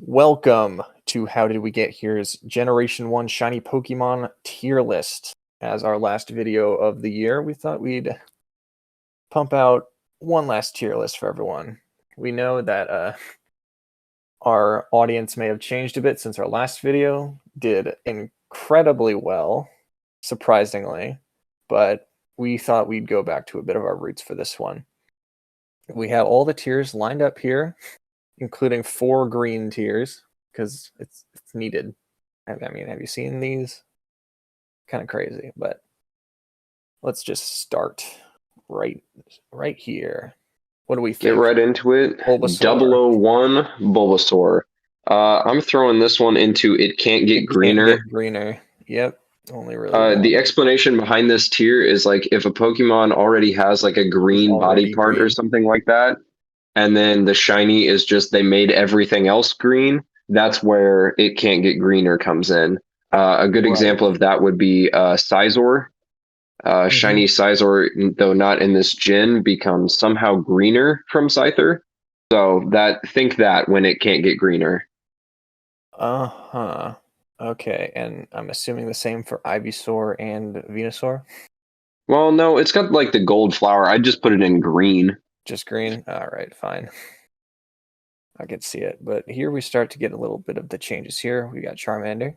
Welcome to How Did We Get Here's Generation 1 Shiny Pokemon tier list. As our last video of the year, we thought we'd pump out one last tier list for everyone. We know that our audience may have changed a bit since our last video. Did incredibly well, surprisingly, but we thought we'd go back to a bit of our roots for this one. We have all the tiers lined up here, including 4 green tiers, because it's needed. I mean, have you seen these? Kind of crazy, but let's just start right here. What do we think? Get right into it. Bulbasaur. 001 Bulbasaur. I'm throwing this one into it can't get greener. Can't get greener. Yep. Only really The explanation behind this tier is like if a Pokemon already has like a green body part or something like that, and then the shiny is just they made everything else green, that's where it can't get greener comes in. A good example of that would be Scizor. Shiny Scizor, though not in this gen, becomes somehow greener from Scyther. So think that when it can't get greener. Okay, and I'm assuming the same for Ivysaur and Venusaur? Well, no, it's got like the gold flower. I just put it in green. Just green? Alright, fine. I can see it. But here we start to get a little bit of the changes here. We got Charmander.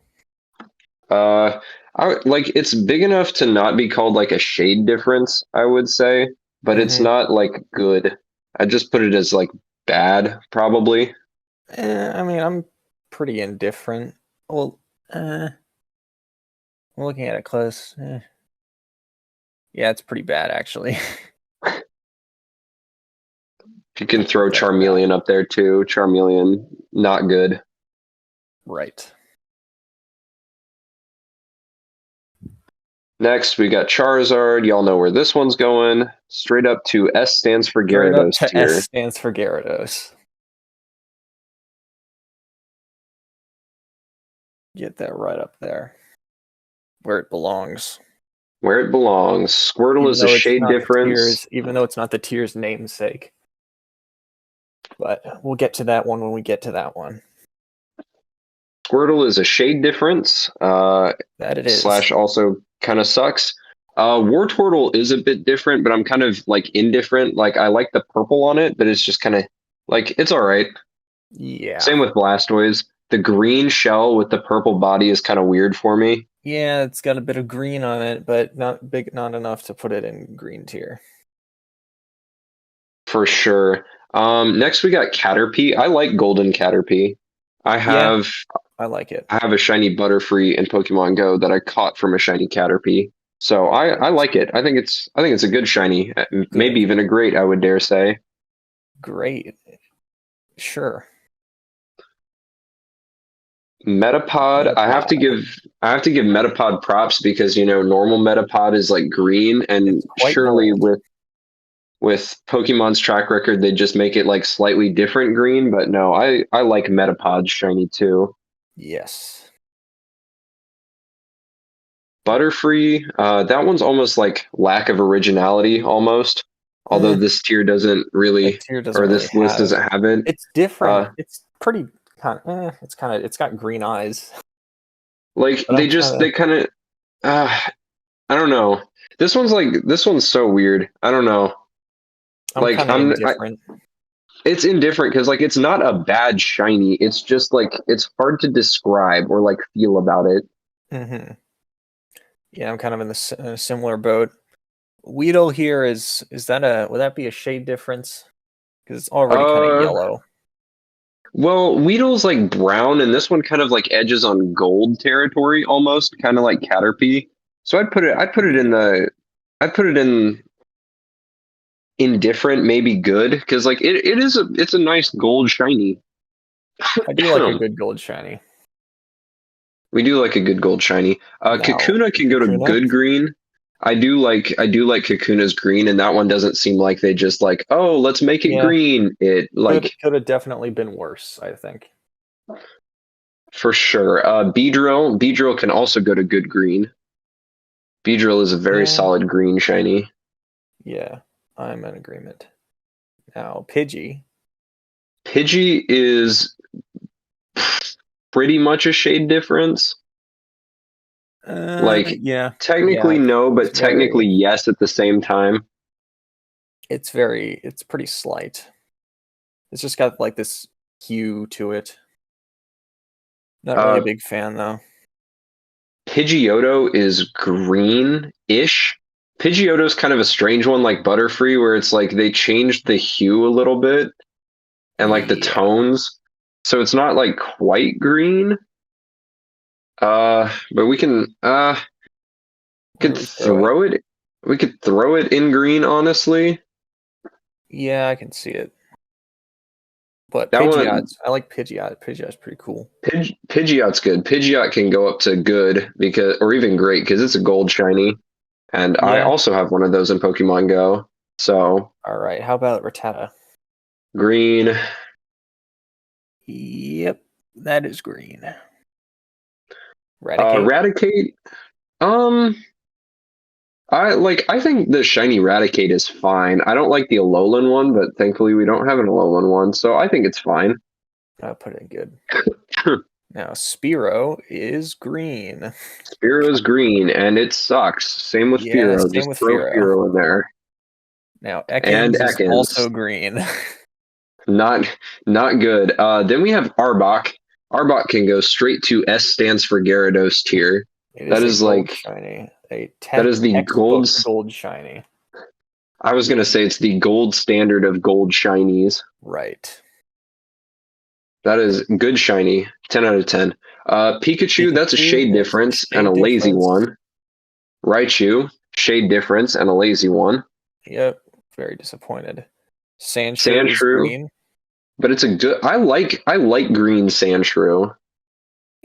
It's big enough to not be called like a shade difference, I would say, but it's not like good. I just put it as like bad, probably. I mean, I'm pretty indifferent. Well, looking at it close, yeah, it's pretty bad actually. You can throw Charmeleon up there too. Charmeleon, not good. Right. Next, we got Charizard. Y'all know where this one's going. Straight up to S stands for Gyarados tier. S stands for Gyarados. Get that right up there. Where it belongs. Where it belongs. Squirtle is a shade difference. Even though it's not the tier's namesake. But we'll get to that one when we get to that one. Squirtle is a shade difference. That it is. / also kind of sucks. Wartortle is a bit different, but I'm kind of like indifferent. Like I like the purple on it, but it's just kind of like it's all right. Yeah. Same with Blastoise. The green shell with the purple body is kind of weird for me. Yeah, it's got a bit of green on it, but not enough to put it in green tier. For sure. Next we got Caterpie. I like Golden Caterpie. I like it. I have a shiny Butterfree in Pokemon Go that I caught from a shiny Caterpie. So I like it. I think it's a good shiny. Maybe even a great, I would dare say. Great. Sure. Metapod. I have to give Metapod props because normal Metapod is like green, and surely with Pokemon's track record they just make it like slightly different green, but no, I like Metapod shiny too. Yes. Butterfree, that one's almost like lack of originality almost. Although this tier doesn't really, this list doesn't have it. It's different. It's pretty it's got green eyes. Like they kind of I don't know. This one's so weird. I don't know. I'm indifferent. It's indifferent because like it's not a bad shiny. It's just like it's hard to describe or like feel about it. Yeah, I'm kind of in the similar boat. Weedle here would that be a shade difference? Because it's already kind of yellow. Well, Weedle's like brown, and this one kind of like edges on gold territory almost, kind of like Caterpie. So I'd put it in indifferent, maybe good, because like it's a nice gold shiny. I do like a good gold shiny. We do like a good gold shiny. Kakuna can go to good green. I do like Kakuna's green, and that one doesn't seem like they just like, oh, let's make it green. It like could have definitely been worse, I think. For sure. Beedrill can also go to good green. Beedrill is a very solid green shiny. Yeah, I'm in agreement. Now, Pidgey. Pidgey is pretty much a shade difference. Like, yeah. technically Yeah, no, but it's very, technically yes at the same time. it's pretty slight. It's just got like this hue to it. Not really a big fan though. Pidgeotto is green-ish. Pidgeotto's kind of a strange one like Butterfree, where it's like they changed the hue a little bit and like the Yeah. tones. So it's not like quite green. But we can Where do could we throw it? throw it. We could throw it in green, honestly. Yeah, I can see it. But That one, Pidgeot's, I like Pidgeot. Pidgeot's pretty cool. Pidgeot's good. Pidgeot can go up to good because, or even great because it's a gold shiny, and I Yeah. also have one of those in Pokemon Go. So All right. How about Rattata? green. Yep, that is green. Raticate. Raticate. Um, I think the shiny Raticate is fine. I don't like the Alolan one, but thankfully we don't have an Alolan one, so I think it's fine. I'll put it in good. Now Spearow is green. Spearow is green, and it sucks. Same with Yeah, Spearow. same Just with throw Spearow. Spearow in there. Now And Ekans is Ekans. also green. Not not good. Then we have Arbok. Arbok can go straight to S stands for Gyarados tier. It That is a is gold like shiny. that is the Textbook gold. gold shiny. I was gonna say it's the gold standard of gold shinies. Right. That is good shiny. 10 out of 10. Pikachu, that's a Pikachu, shade that's a difference and a shade lazy difference. one. Raichu, shade difference and a lazy one. Yep. Very disappointed. Sandshrew is Sandshrew, green. but it's a good. I like green Sandshrew.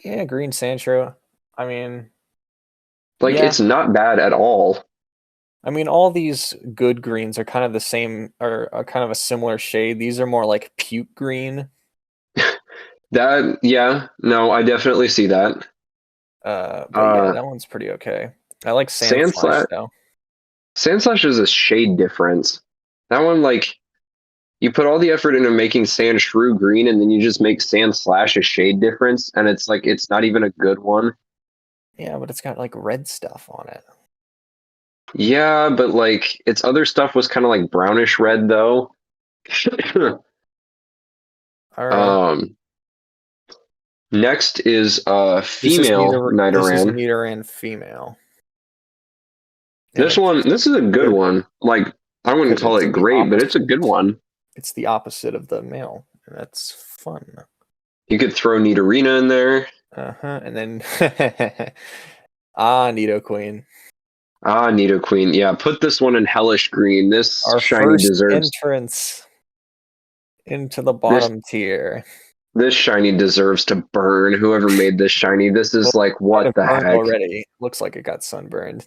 Yeah, green Sandshrew. I mean, Like yeah. it's not bad at all. I mean, all these good greens are kind of the same, or are kind of a similar shade. These are more like puke green. That yeah, no, I definitely see that. But yeah, Uh, that one's pretty okay. I like Sandslash Sandslash, though. Sandslash is a shade difference. That one, like, you put all the effort into making Sandshrew green, and then you just make Sandslash a shade difference, and it's like it's not even a good one. Yeah, but it's got like red stuff on it. Yeah, but like its other stuff was kind of like brownish red though. All right. um, Next is This is female Nidoran. Nidoran female. And This is a good one. Like I wouldn't because call it's it the great, but it's a opposite. good one. It's the opposite of the male. And that's fun. You could throw Nidorina in there. Uh-huh. And then Nidoqueen. Nidoqueen. Yeah, put this one in hellish green. This Our shiny first deserves entrance into the this bottom tier. this shiny deserves to burn. Whoever made this shiny, this is like Might what have the burned heck? already. Looks like it got sunburned.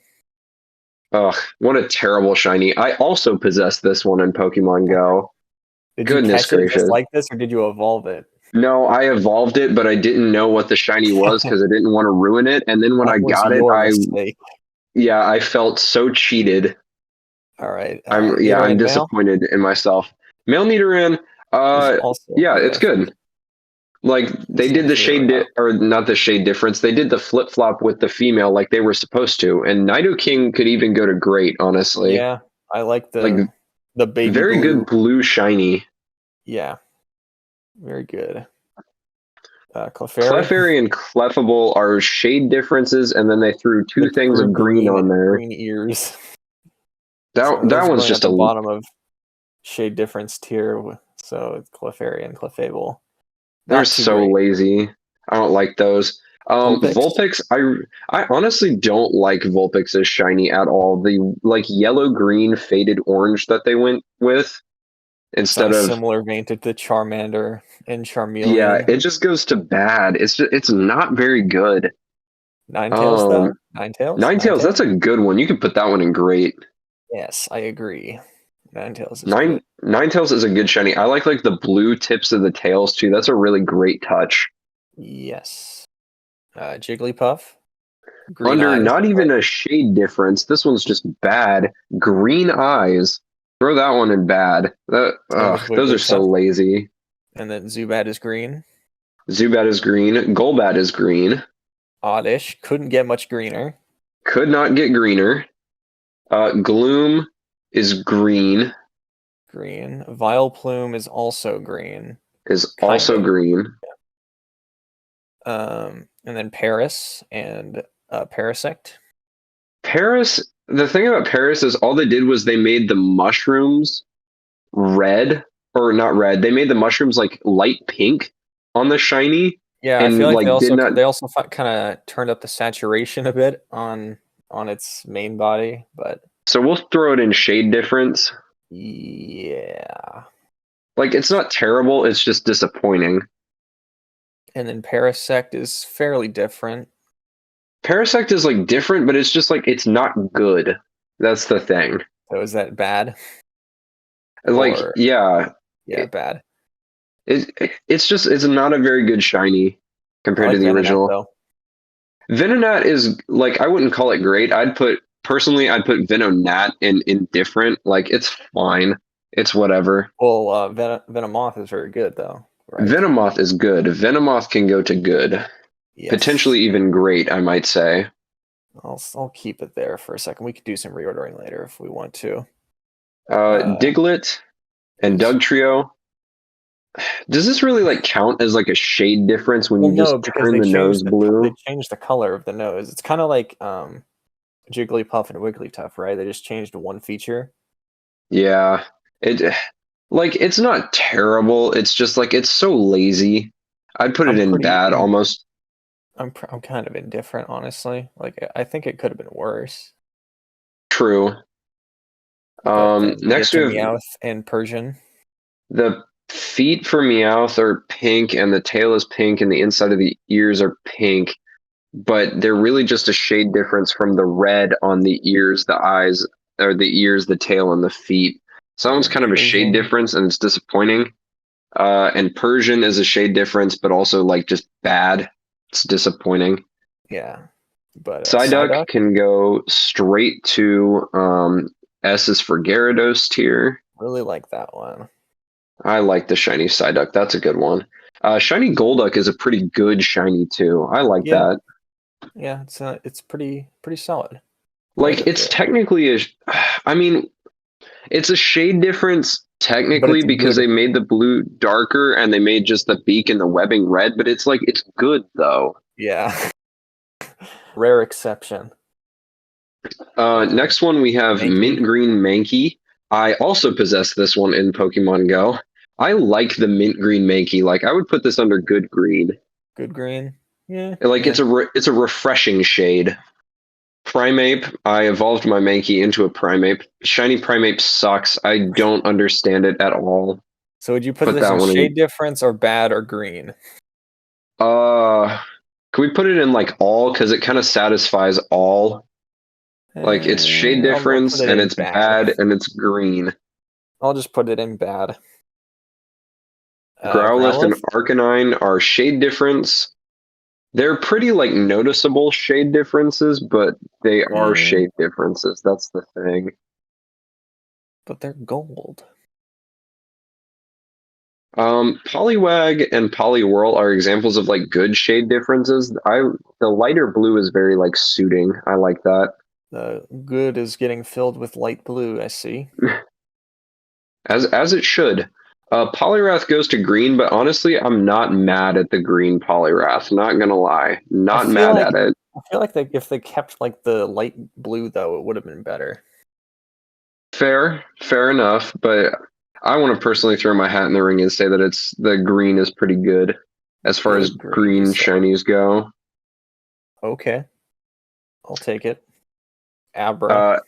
Ugh, what a terrible shiny. I also possess this one in Pokemon Go. Did you Goodness catch it just gracious. like this, or did you evolve it? No, I evolved it, but I didn't know what the shiny was because I didn't want to ruin it. And then when That I was got it, your mistake. I felt so cheated. All right. I'm Nidoran male disappointed in myself. Male Nidoran, is also yeah, good, it's I think. good. Like they It's did the actually or not the shade difference. They did the flip flop with the female like they were supposed to. And Nidoking could even go to great, honestly. yeah, I like Like the baby very blue. good blue shiny. Yeah, very good. Clefairy. Clefairy and Clefable are shade differences, and then they threw two things of green on there. green ears. That So those are one's going at just the a. bottom of shade difference tier. So it's Clefairy and Clefable. They're Not too so great. lazy. I don't like those. Vulpix. Vulpix, I honestly don't like Vulpix as shiny at all. The like yellow green faded orange that they went with It's on instead a of similar vein to the Charmander and yeah, Charmeleon. it just goes to bad. It's not very good. Ninetales though. Um, Ninetales, Ninetales. that's a good one. You could put that one in great. Yes, I agree. Ninetales is good. Ninetales is a good shiny. I like the blue tips of the tails too. That's a really great touch. Yes. Jigglypuff. Green Under eyes. not even a shade difference. This one's just bad. Green eyes. Throw that one in bad. Same with Those are so Wigglytuff. lazy. And then Zubat is green. Zubat is green. Golbat is green. Oddish couldn't get much greener. Could not get greener. Gloom is green. Green. Vileplume is also green. Is Kind also of. green. And then Paris and Parasect. Paris, the thing about Paris is all they did was they made the mushrooms red, or not red. They made the mushrooms like light pink on the shiny, Yeah, I feel and like like did not. they also kind of turned up the saturation a bit on its main body, but So we'll throw it in shade difference. yeah. Like it's not terrible, it's just disappointing. And then Parasect is fairly different. Parasect is like different, but it's just like it's not good. That's the thing. So is that bad? Like, Or yeah, yeah, bad. it's not a very good shiny I compared to like the Venonat original. though. Venonat is like I wouldn't call it great. I'd put Venonat in indifferent. Like it's fine. It's whatever. Well, Venomoth is very good though, right? Venomoth is good. Venomoth can go to good. Yes. Potentially even great, I might say. I'll keep it there for a second. We could do some reordering later if we want to. Diglett and Is Dugtrio. Does this really like count as like a shade difference when well, you no, just because turn the nose they blue? changed the color of the nose. It's kind of like Jigglypuff and Wigglytuff, right? They just changed one feature. Yeah. It like it's not terrible. It's just like it's so lazy. I'd put it I'm in pretty bad in, almost. I'm kind of indifferent, honestly. Like I think it could have been worse. True. But then you get Next to we have Meowth and Persian. the feet for Meowth are pink and the tail is pink and the inside of the ears are pink, but they're really just a shade difference from the red on the ears, the eyes, or the ears, the tail, and the feet. So that And one's then kind of a shade Persian. difference and it's disappointing. And Persian is a shade difference, but also like just bad. It's disappointing. Yeah. But Psyduck Psyduck, can go straight to S is for Gyarados tier. really like that one. I like the shiny Psyduck. That's a good one. Shiny Golduck is a pretty good shiny too. I like Yeah. that. Yeah, it's pretty solid. Right Like up it's there. technically a, I mean, it's a shade difference But technically it's because good. they made the blue darker and they made just the beak and the webbing red, but it's like it's good though. Yeah. Rare exception. Next one we have Mankey. Mint Green Mankey. I also possess this one in Pokemon Go. I like the Mint Green Mankey. Like I would put this under Good Green. Good green. Yeah. Like Yeah. it's a refreshing shade. Primeape. I evolved my Mankey into a Primeape. Shiny Primeape sucks. I don't understand it at all. So would you put Put this that in one in. shade difference or bad or green? Uh, can we put it in like all because it kind of satisfies all? Like it's shade I'll put difference it and in it's bad. bad and it's green. I'll just put it in bad. Growlithe and Growlithe? Arcanine are shade difference. They're pretty like noticeable shade differences, but they are Yeah, shade differences. That's the thing. but they're gold. Poliwag and Poliwhirl are examples of like good shade differences. The lighter blue is very like suiting. I like that. The good is getting filled with light blue, I see. As it should. Poliwrath goes to green, but honestly, I'm not mad at the green Poliwrath. Not gonna lie, not mad at it. I feel like if they kept like the light blue though, it would have been better. Fair enough. But I want to personally throw my hat in the ring and say that it's the green is pretty good as far as Good green, you green said. shinies go. Okay. I'll take it. Abra. Uh,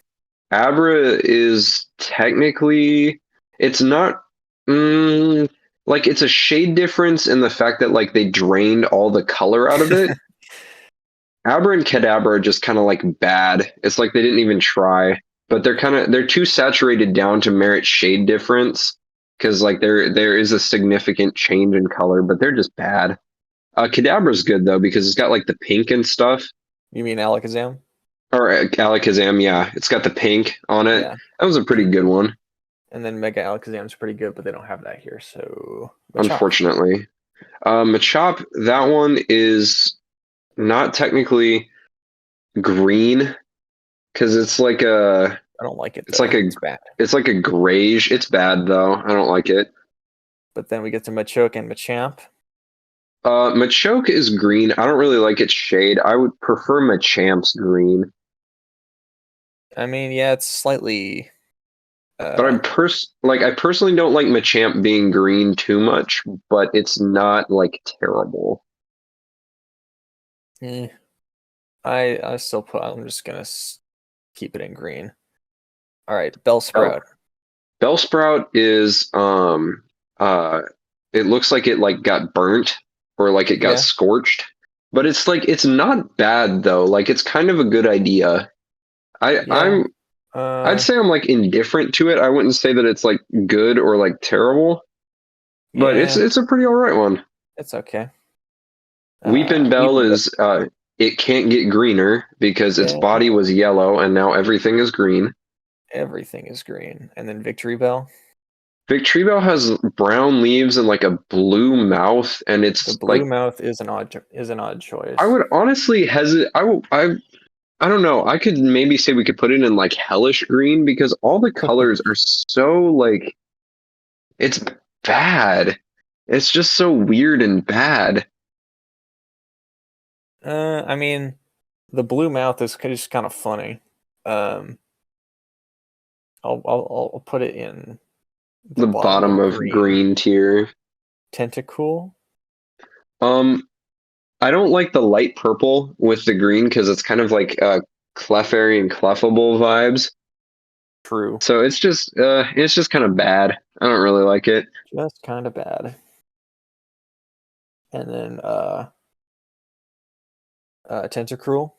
Abra is technically it's not like it's a shade difference in the fact that like they drained all the color out of it. Abra and Kadabra are just kind of like bad. It's like they didn't even try, but they're too saturated down to merit shade difference because like there is a significant change in color, but they're just bad. Kadabra's good though because it's got like the pink and stuff. You mean Alakazam? Or Alakazam, yeah, it's got the pink on it. Yeah. That was a pretty good one. And then Mega Alakazam's pretty good, but they don't have that here, so Machop. Unfortunately. Machop, that one is not technically green because I don't like it it's though. like a It's bad. it's like a grayish. It's bad though. I don't like it. But then we get to Machoke and Machamp. Machoke is green. I don't really like its shade. I would prefer Machamp's green. I mean, yeah, it's slightly. But I personally don't like Machamp being green too much, but it's not like terrible. Eh, I still put. I'm just gonna keep it in green. All right, Bellsprout. Bellsprout is uh it looks like it like got burnt or like it got Yeah, scorched. But it's like it's not bad though. Like it's kind of a good idea. yeah. I'd say I'm like indifferent to it. I wouldn't say that it's like good or like terrible, but Yeah, it's a pretty all right one. it's okay. Weepin' Bell Weeping Bell. is it can't get greener because its Yeah, body was yellow and now everything is green. everything is green. And then Victory Bell. Victreebel has brown leaves and like a blue mouth, and The it's blue like mouth is an odd I choice. would honestly hesitate. I don't know. I could maybe say we could put it in like hellish green because all the colors are so like it's bad. It's just so weird and bad. I mean, the blue mouth is just kind of funny. Um, I'll put it in the The bottom bottom of of green. green tier. Tentacruel. Um, I don't like the light purple with the green because it's kind of like Clefairy and Clefable vibes. True. So it's just kind of bad. I don't really like it. Just kind of bad. And then Tentacruel.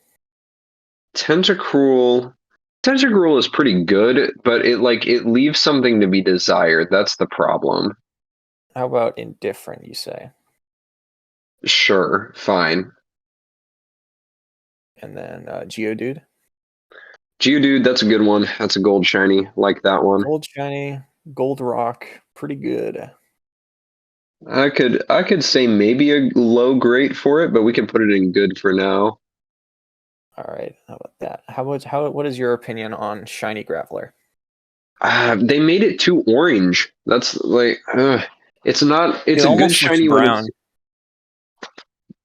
Tentacruel Tentacruel is pretty good, but it leaves something to be desired. That's the problem. How about indifferent, you say? Sure, fine. And then Geodude. Geodude, that's a good one. That's a gold shiny. Like that one. Gold shiny, gold rock, pretty good. I could say maybe a low grade for it, but we can put it in good for now. All right, how about that? What is your opinion on shiny Graveler? They made it too orange. That's like it's not It it's a good almost looks shiny when brown. it's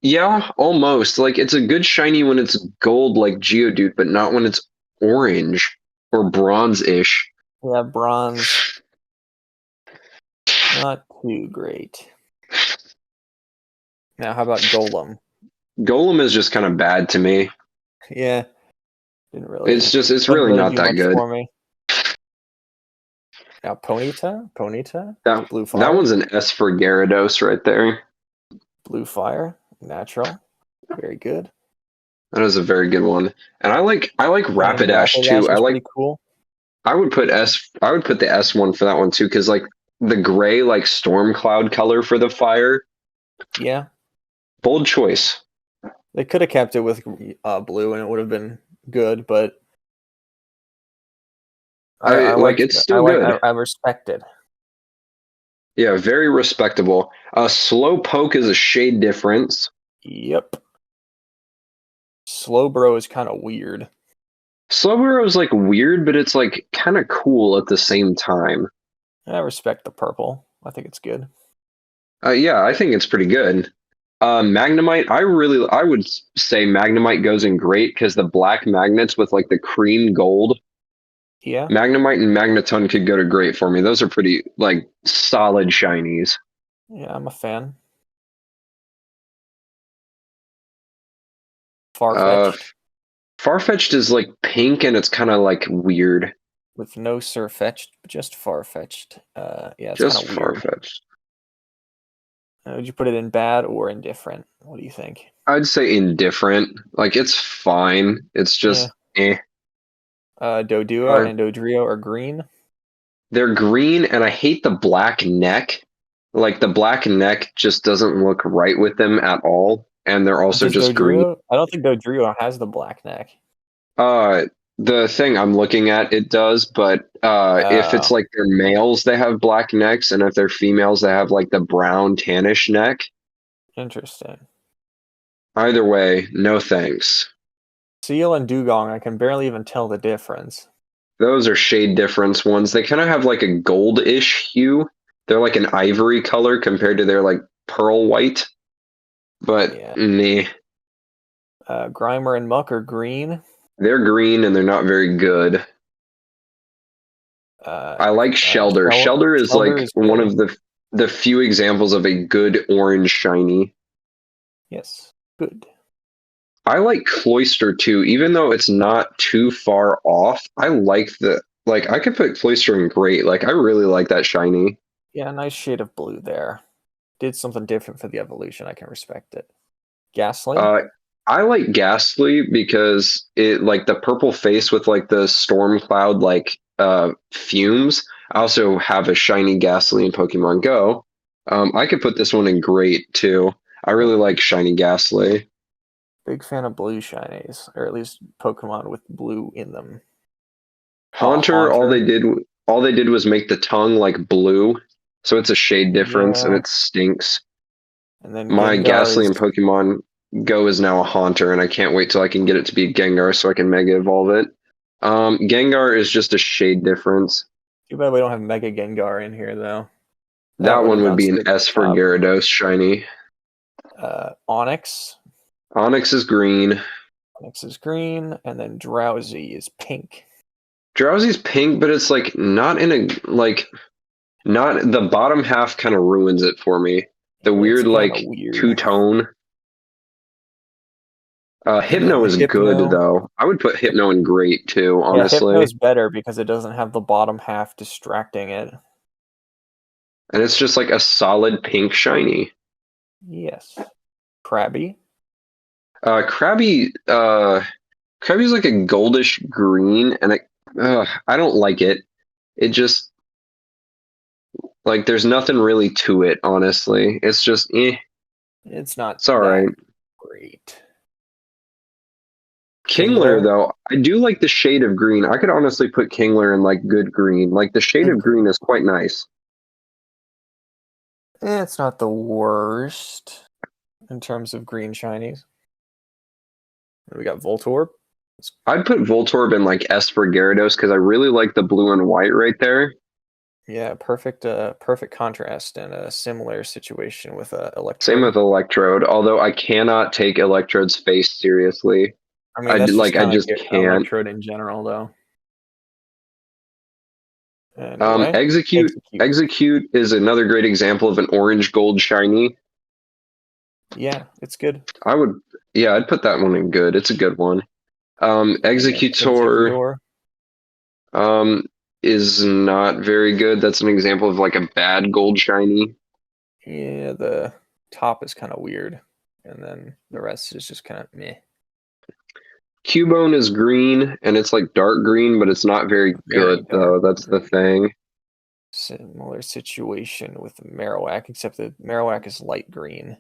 yeah, almost. Like it's a good shiny when it's gold like Geodude, but not when it's orange or bronze-ish. Yeah, bronze, not too great. Now, how about Golem? Golem is just kind of bad to me. Yeah, didn't really It's doesn't really really not do that much good. for me. Now, Ponyta, Blue That Fire, one's an S for Gyarados right there. Blue Fire, natural, very good. That is a very good one. And I like And Rapidash too. Rapidash is pretty cool. I would put the S one for that one too, because like the gray like storm cloud color for the fire. Yeah, Bold choice. they could have kept it with blue, and it would have been good. But I like it's still good. I respect it. Yeah, very respectable. Slow poke is a shade difference. Yep. Slowbro is kind of weird. Slowbro is like weird, but it's like kind of cool at the same time. I respect the purple. I think it's good. Yeah, I think it's pretty good. Magnemite, I would say Magnemite goes in great because the black magnets with like the cream gold. Yeah. Magnemite and Magneton could go to great for me. Those are pretty like solid shinies. Yeah, I'm a fan. Uh, Farfetch'd Farfetch'd is like pink and it's kind of like weird. with no Surfetch'd, just Farfetch'd. Yeah, it's kind Just of weird. Farfetch'd. Would you put it in bad or indifferent? What do you think? I'd say indifferent. Like it's fine. It's Yeah. just eh. Dodua and Dodrio are green. They're green, and I hate the black neck. Like the black neck just doesn't look right with them at all, and they're also Does just green. Dodrio? I don't think Dodrio has the black neck. Uh, the thing I'm looking at, it does, but if it's like they're males, they have black necks, and if they're females, they have like the brown tannish neck. Interesting. Either way, no thanks. Seal and Dugong, I can barely even tell the difference. Those are shade difference ones. They kind of have like a gold-ish hue. They're like an ivory color compared to their like pearl white. But Yeah. meh. Grimer and Muck are green. They're green and they're not very good. I like Shelder. Shelder is like is one good. of the few examples of a good orange shiny. Yes, good. I like Cloyster too, even though it's not too far off. I like I could put Cloyster in great. Like I really like that shiny. Yeah, nice shade of blue there. Did something different for the evolution. I can respect it. Ghastly. I like Ghastly because it like the purple face with like the storm cloud fumes. I also have a shiny Ghastly in Pokemon Go. I could put this one in great too. I really like shiny Ghastly. Big fan of blue shinies, or at least Pokemon with blue in them. Haunter, all they did was make the tongue like blue, so it's a shade difference and Yeah. it stinks. And then My Gengar Ghastly is in Pokemon Go is now a Haunter, and I can't wait till I can get it to be Gengar so I can Mega Evolve it. Gengar is just a shade difference. too bad we don't have Mega Gengar in here though. That would one have would gone be an straight to S the for top. Gyarados shiny. Onyx. Onyx is green. Onyx is green, and then Drowsy is pink. Drowsy's pink, but it's like not in a not the bottom half kind of ruins it for me. The It's weird kind of like weird. two-tone. And then Hypno the is good Hypno. though. I would put Hypno in great too, Yeah, honestly. Hypno's better because it doesn't have the bottom half distracting it. And it's just like a solid pink shiny. Yes. Krabby. Krabby, Krabby's like a goldish green, and I don't like it. It just like there's nothing really to it, honestly. It's just It's not it's all that right. great. Kingler Kingler. though, I do like the shade of green. I could honestly put Kingler in like good green. Like the shade Good of green green. is quite nice. It's not the worst in terms of green shinies. We got Voltorb. I'd put Voltorb in like S for Gyarados because I really like the blue and white right there. Yeah, perfect contrast and a similar situation with Same Electrode. with Electrode, although I cannot take Electrode's face seriously. I mean, that's just I kind of just can't. Electrode in general, though. Anyway, Execute Execute. Execute is another great example of an orange gold shiny. Yeah, it's good. I would yeah, I'd put that one in good. It's a good one. Executor Exeggutor. um is not very good. That's an example of like a bad gold shiny. Yeah, the top is kind of weird, and then the rest is just kind of meh. Cubone is green and it's like dark green, but it's not very Very good dark though. That's the green. thing. Similar situation with Marowak, except that Marowak is light green.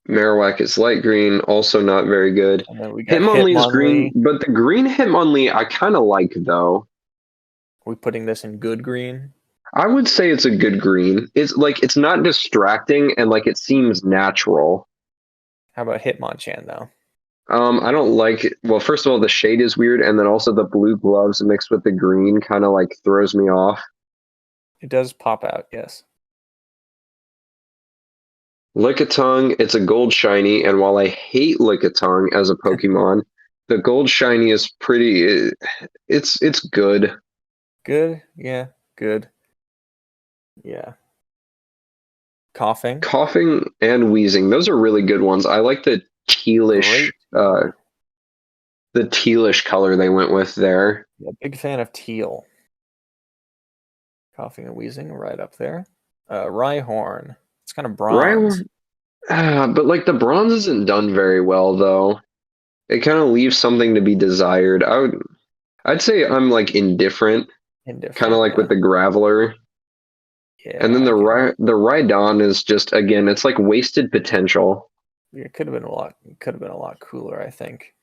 Marowak is light green, also not very good. And then we got Hitmonlee is green, Hitmonlee. but the green Hitmonlee I kind of like though. We putting this in good green. I would say it's a good green. It's like it's not distracting and like it seems natural. How about Hitmonchan though? I don't like it. Well, first of all, the shade is weird, and then also the blue gloves mixed with the green kind of like throws me off. It does pop out, yes. Lickitung, it's a gold shiny, and while I hate Lickitung as a Pokemon, the gold shiny is pretty. It's good. Good, yeah, good, yeah. Coughing, Coughing and wheezing, those are really good ones. I like great. the tealish color they went with there. Yeah, big fan of teal. Coughing and wheezing, right up there. Rhyhorn, it's kind of bronze. Right, but like the bronze isn't done very well though. It kind of leaves something to be desired. I'd say I'm like indifferent, kind of Indifferent, like with yeah. the Graveler. And then Yeah, okay. the Rhydon is just again, it's like wasted potential. It could have been a lot. Could have been a lot cooler, I think.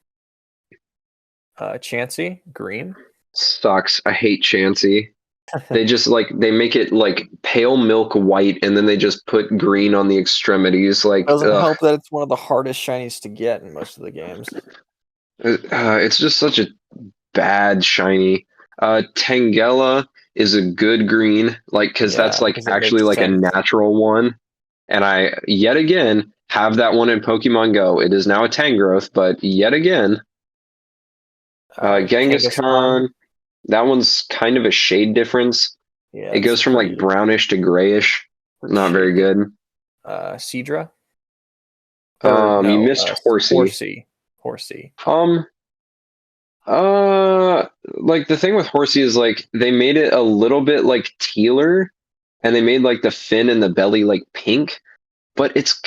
Chansey, green. Sucks. I hate Chansey. They just like they make it like pale milk white, and then they just put green on the extremities. Like, Doesn't ugh. help that it's one of the hardest shinies to get in most of the games. It's just such a bad shiny. Tangela is a good green, like because that's Yeah, like because it actually makes like a sense. natural one. And I yet again have that one in Pokemon Go. It is now a Tangrowth, but yet again, Kangaskhan. Genghis, that one's kind of a shade difference. Yeah, It it's goes from like pretty brownish to grayish. Not very shade good. different. Seadra? Or You no, missed Horsey. Horsey. Um, like the thing with Horsey is like they made it a little bit like tealer, and they made like the fin and the belly like pink, but it's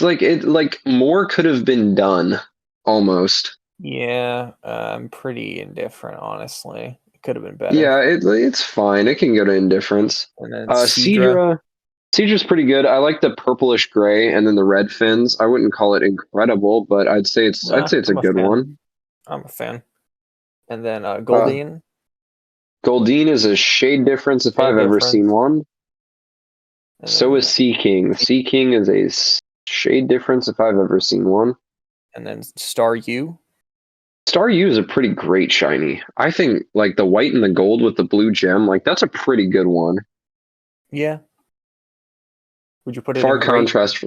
like it like more could have been done almost. Yeah, I'm pretty indifferent, honestly. It could have been better. Yeah, it's fine. It can go to indifference. And then Seadra. Seadra's pretty good. I like the purplish gray and then the red fins. I wouldn't call it incredible, but I'd Nah, say it's a I'm a good fan. one. I'm a fan. And then Uh, Goldeen, Goldeen is a shade difference if shade I've ever seen difference. one. And So is then Sea King. Sea King is a shade difference if I've ever seen one. Star U. Star U is a pretty great shiny. I think like the white and the gold with the blue gem, like that's a pretty good one. Yeah. Would you put it Far in great? contrast.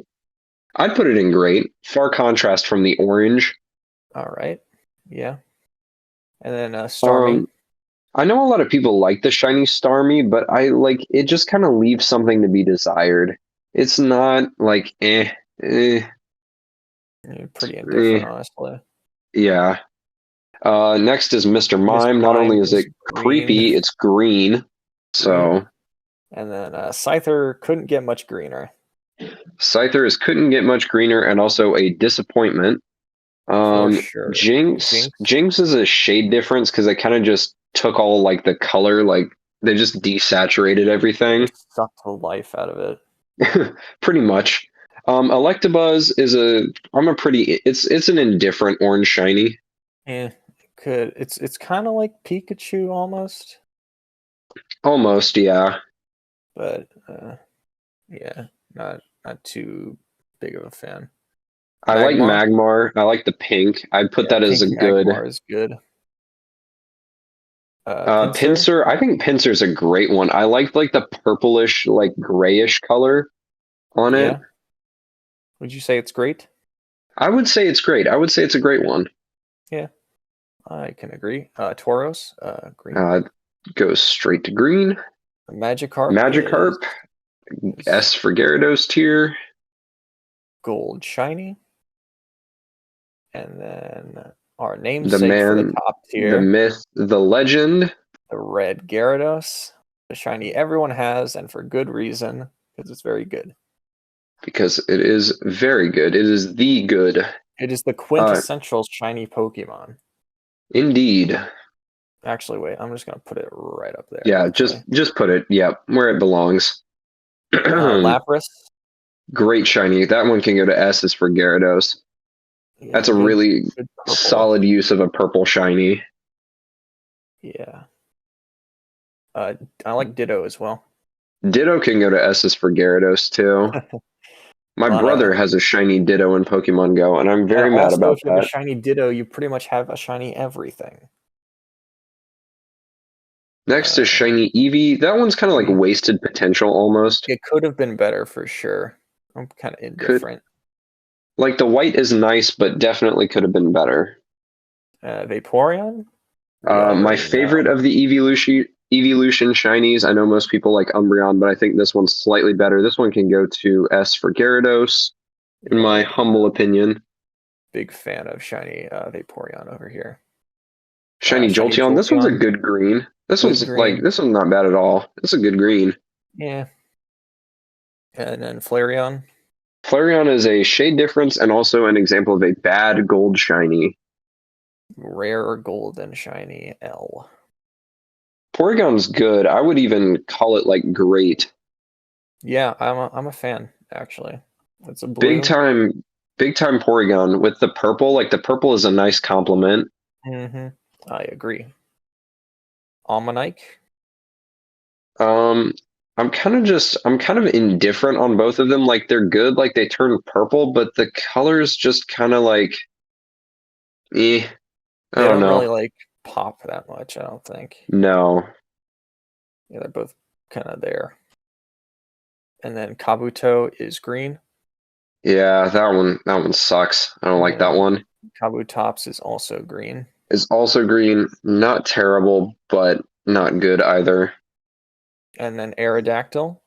I'd put it in great. Far contrast from the orange. All right. Yeah. And then Starmie. Um, I know a lot of people like the shiny Starmie, but I like it just kind of leaves something to be desired. It's not like eh, Pretty eh. indifferent, honestly. Yeah. Next is Mr. Mr. Mime. Not only Mime is is it green. creepy, it's green. Green. So And then Scyther couldn't get much greener. Scyther is couldn't get much greener and also a disappointment. For sure. Jinx. Jinx is a shade difference because they kind of just took all like the color, like they just desaturated They everything. just sucked the life out of it. Pretty much. Electabuzz is it's an indifferent orange shiny. It's kind of like Pikachu almost. Almost, yeah. But yeah, not too big of a fan. I like Magmar. Magmar. I like the pink. I'd put Yeah, that as pink a good. Magmar is good. Pinsir. Pinsir, I think Pinsir's a great one. I like the purplish, like grayish color on it. Yeah. Would you say it's great? I would say it's great. I would say it's a great one. Yeah, I can agree. Tauros, green. Uh, Goes straight to green. Magikarp Magikarp, is S for Gyarados tier. gold shiny. And then our The namesake for the man, top the tier, myth, the legend. the red Gyarados, the shiny everyone has, and for good reason, because it's very good. Because it is very good. It is the good. It is the Uh, quintessential shiny Pokemon. Indeed. Actually, wait, I'm just gonna put it right up there. Yeah, Actually, just put it, yeah, where it belongs. Lapras. Great shiny. That one can go to S is for Gyarados. Yeah, That's a good, really good purple. solid use of a purple shiny. Yeah. I like Ditto as well. Ditto can go to S is for Gyarados too. My brother has a shiny Ditto in Pokemon Go, and I'm and very mad also, about if you have a that. shiny Ditto, you pretty much have a shiny everything. Next is shiny Eevee. That one's kind of like Eevee. wasted potential almost. It could have been better for sure. I'm kind of Could indifferent. like the white is nice, but definitely could have been better. Vaporeon? We My already favorite know. of the Eeveelution shinies. I know most people like Umbreon, but I think this one's slightly better. This one can go to S for Gyarados, in my Yeah, humble opinion. big fan of shiny Vaporeon over here. Shiny Shiny Jolteon. This one's a Jolteon, good green. good green. This one's not bad at all. It's a good green. Yeah. And then Flareon. Flareon is a shade difference and also an example of a bad gold shiny. Rare golden shiny L. Porygon's good. I would even call it like great. Yeah, I'm a fan actually. It's a Big blue. time, big time Porygon with the purple. Like the purple is a nice compliment. I agree. Almanike. Um, I'm kind of indifferent on both of them. Like they're good, like they turn purple, but the colors just kind of like, I They don't don't really know. like pop that much, I don't think. No. Yeah, they're both kind of there. And then Kabuto is green. Yeah, that one sucks. I don't like that And one. Kabutops is also green. Is also green, not terrible, but not good either. And then Aerodactyl.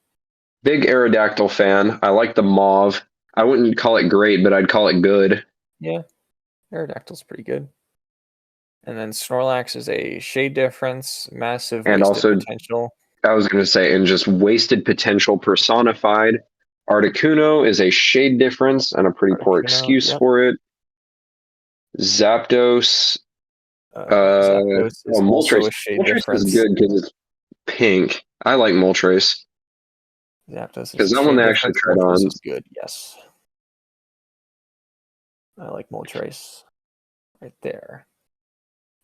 Big Aerodactyl fan. I like the mauve. I wouldn't call it great, but I'd call it good. Yeah, Aerodactyl's pretty good. And then Snorlax is a shade difference, massive And wasted also, potential. I was going to say, and just wasted potential personified. Articuno is a shade difference and a pretty poor Articuno, excuse yep. for it. Zapdos. Zapdos is also Moltres. a shade Moltres is difference. good because it's pink. I like Moltres. Zapdos is Because a that one shade they actually difference. tried Moltres on. is good, yes. I like Moltres right there.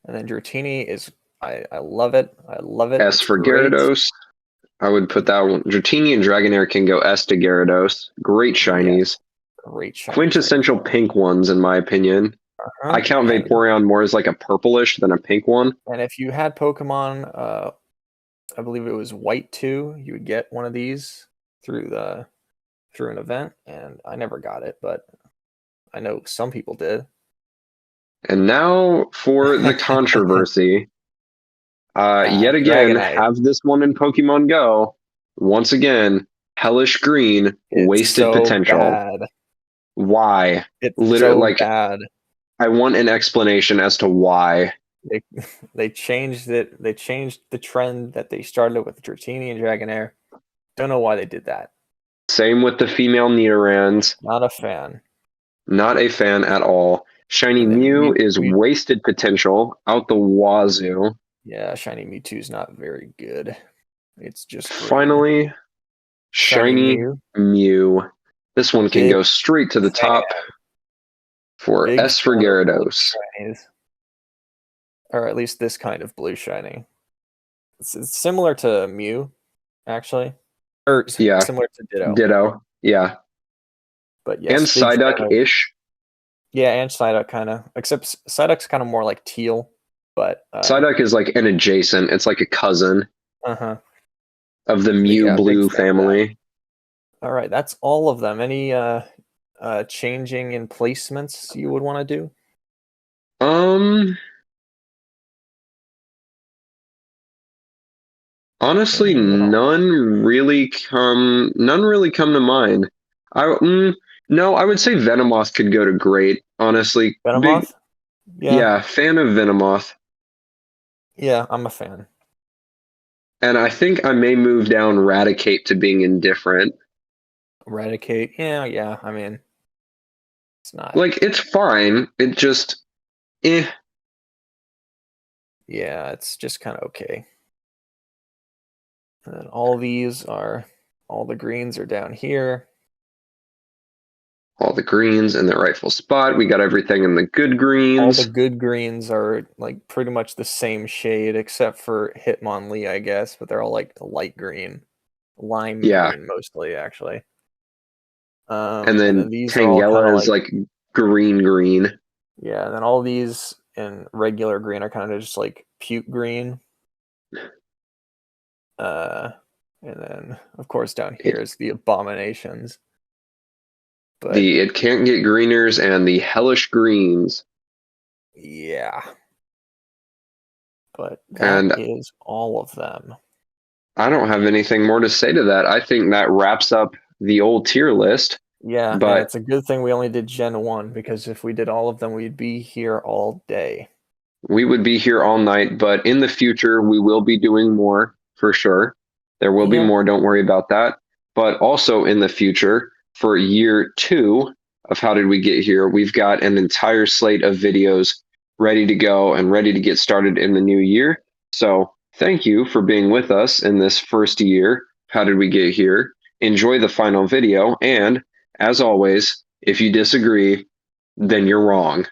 And then Dratini is, I love it. I love it. S It's for great. Gyarados. I would put that one. Dratini and Dragonair can go S to Gyarados. Great shinies. Yes, great shinies right Quintessential there. pink ones, in my opinion. I count And Vaporeon more as like a purplish than a pink one. if you had Pokemon, I believe it was White 2, you would get one of these through an event, and I never got it, but I know some people did. And now for the controversy. Yet again, Dragonite. have this one in Pokemon Go. Once again, hellish green, It's wasted so potential. bad. Why? It's Literally, so like, bad. I want an explanation as to why. They they changed it. They changed the trend that they started with Dratini and Dragonair. Don't know why they did that. Same with the female Nidorans. Not a fan. Not a fan at all. Shiny And then Mew is wasted potential out the wazoo. yeah, Shiny Mewtwo's not very good. It's just green. Finally, Shiny Mew. This one can Big go straight to the fan. top for Big S for fan of blue Gyarados. shinies. Or at least this kind of blue shiny. It's similar to Mew, actually. Or Yeah, similar to Ditto. ditto. Yeah. But And yes, big fan of. Psyduck-ish. Yeah, and Psyduck kind of. Except Psyduck's kind of more like teal. But Psyduck is like an adjacent. It's like a cousin uh-huh. of the But Mew yeah, big Blue fan of that. family. All right, that's all of them. Any changing in placements you would want to do? Honestly, none really come to mind. No, I would say Venomoth could go to great, honestly. Big, Venomoth? Yeah. yeah, fan of Venomoth. Yeah, I'm a fan. And I think I may move down Raticate to being indifferent. Eradicate. Yeah. I mean, it's not. Like, it's fine. It just, eh. Yeah, it's just kind of okay. And then all the greens are down here. All the greens in their rightful spot. We got everything in the good greens. All the good greens are like pretty much the same shade except for Hitmonlee, I guess, but they're all like light green. Lime green mostly, actually. And then then these are all kind of Tangela is like green. yeah, and then all these in regular green are kind of just like puke green. And then of course down here is the abominations. But it can't get greeners and the hellish greens. yeah. But that is all of them. I don't have anything more to say to that. I think that wraps up the old tier list. Yeah, but and it's a good thing we only did Gen 1, because if we did all of them, we'd be here all day. We would be here all night, but in the future, we will be doing more for sure. There will be more, don't worry about that. But also in the future, for year 2 of How Did We Get Here, we've got an entire slate of videos ready to go and ready to get started in the new year. So thank you for being with us in this first year. How Did We Get Here? Enjoy the final video. And as always, if you disagree, then you're wrong.